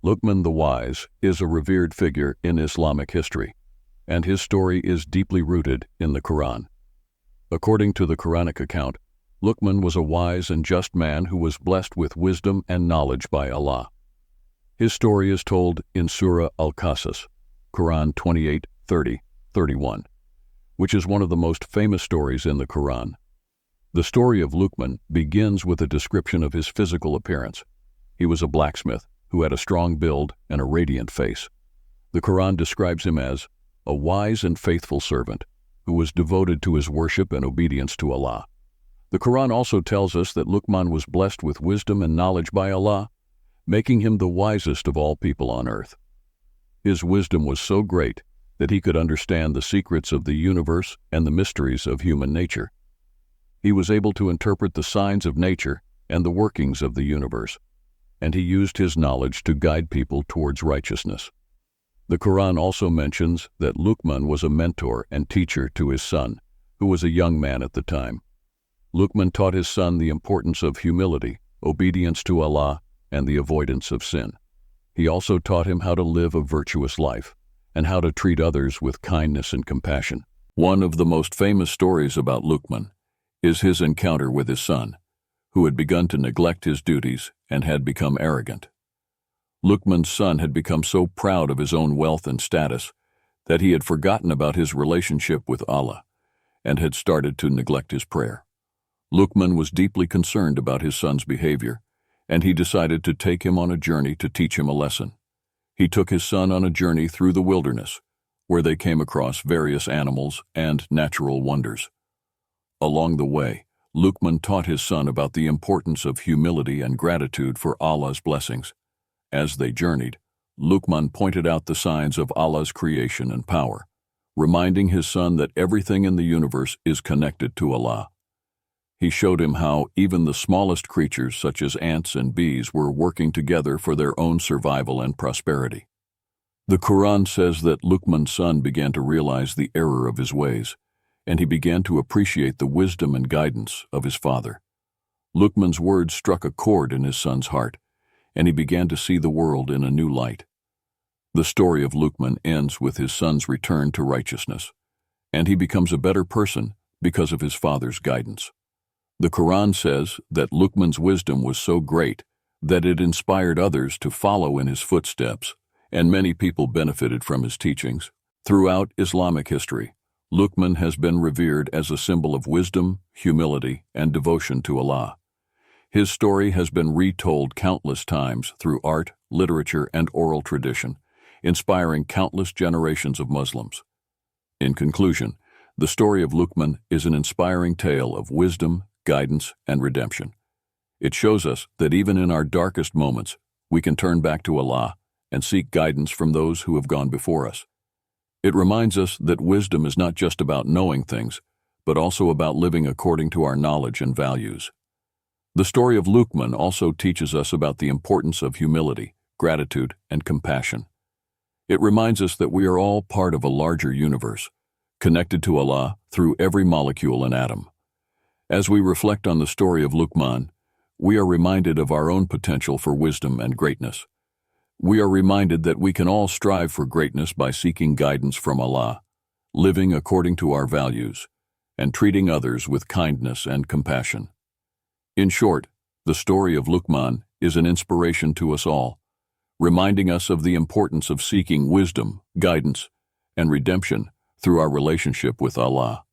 Luqman the Wise is a revered figure in Islamic history, and his story is deeply rooted in the Qur'an. According to the Quranic account, Luqman was a wise and just man who was blessed with wisdom and knowledge by Allah. His story is told in Surah Al-Qasas, Quran 28:30-31, which is one of the most famous stories in the Quran. The story of Luqman begins with a description of his physical appearance. He was a blacksmith who had a strong build and a radiant face. The Quran describes him as a wise and faithful servant who was devoted to his worship and obedience to Allah. The Quran also tells us that Luqman was blessed with wisdom and knowledge by Allah, making him the wisest of all people on earth. His wisdom was so great that he could understand the secrets of the universe and the mysteries of human nature. He was able to interpret the signs of nature and the workings of the universe, and he used his knowledge to guide people towards righteousness. The Quran also mentions that Luqman was a mentor and teacher to his son, who was a young man at the time. Luqman taught his son the importance of humility, obedience to Allah, and the avoidance of sin. He also taught him how to live a virtuous life and how to treat others with kindness and compassion. One of the most famous stories about Luqman is his encounter with his son, who had begun to neglect his duties and had become arrogant. Luqman's son had become so proud of his own wealth and status that he had forgotten about his relationship with Allah and had started to neglect his prayer. Luqman was deeply concerned about his son's behavior, and he decided to take him on a journey to teach him a lesson. He took his son on a journey through the wilderness, where they came across various animals and natural wonders. Along the way, Luqman taught his son about the importance of humility and gratitude for Allah's blessings. As they journeyed, Luqman pointed out the signs of Allah's creation and power, reminding his son that everything in the universe is connected to Allah. He showed him how even the smallest creatures, such as ants and bees, were working together for their own survival and prosperity. The Quran says that Luqman's son began to realize the error of his ways, and he began to appreciate the wisdom and guidance of his father. Luqman's words struck a chord in his son's heart, and he began to see the world in a new light. The story of Luqman ends with his son's return to righteousness, and he becomes a better person because of his father's guidance. The Quran says that Luqman's wisdom was so great that it inspired others to follow in his footsteps, and many people benefited from his teachings. Throughout Islamic history, Luqman has been revered as a symbol of wisdom, humility, and devotion to Allah. His story has been retold countless times through art, literature, and oral tradition, inspiring countless generations of Muslims. In conclusion, the story of Luqman is an inspiring tale of wisdom, guidance, and redemption. It shows us that even in our darkest moments, we can turn back to Allah and seek guidance from those who have gone before us. It reminds us that wisdom is not just about knowing things, but also about living according to our knowledge and values. The story of Luqman also teaches us about the importance of humility, gratitude, and compassion. It reminds us that we are all part of a larger universe, connected to Allah through every molecule and atom. As we reflect on the story of Luqman, we are reminded of our own potential for wisdom and greatness. We are reminded that we can all strive for greatness by seeking guidance from Allah, living according to our values, and treating others with kindness and compassion. In short, the story of Luqman is an inspiration to us all, reminding us of the importance of seeking wisdom, guidance, and redemption through our relationship with Allah.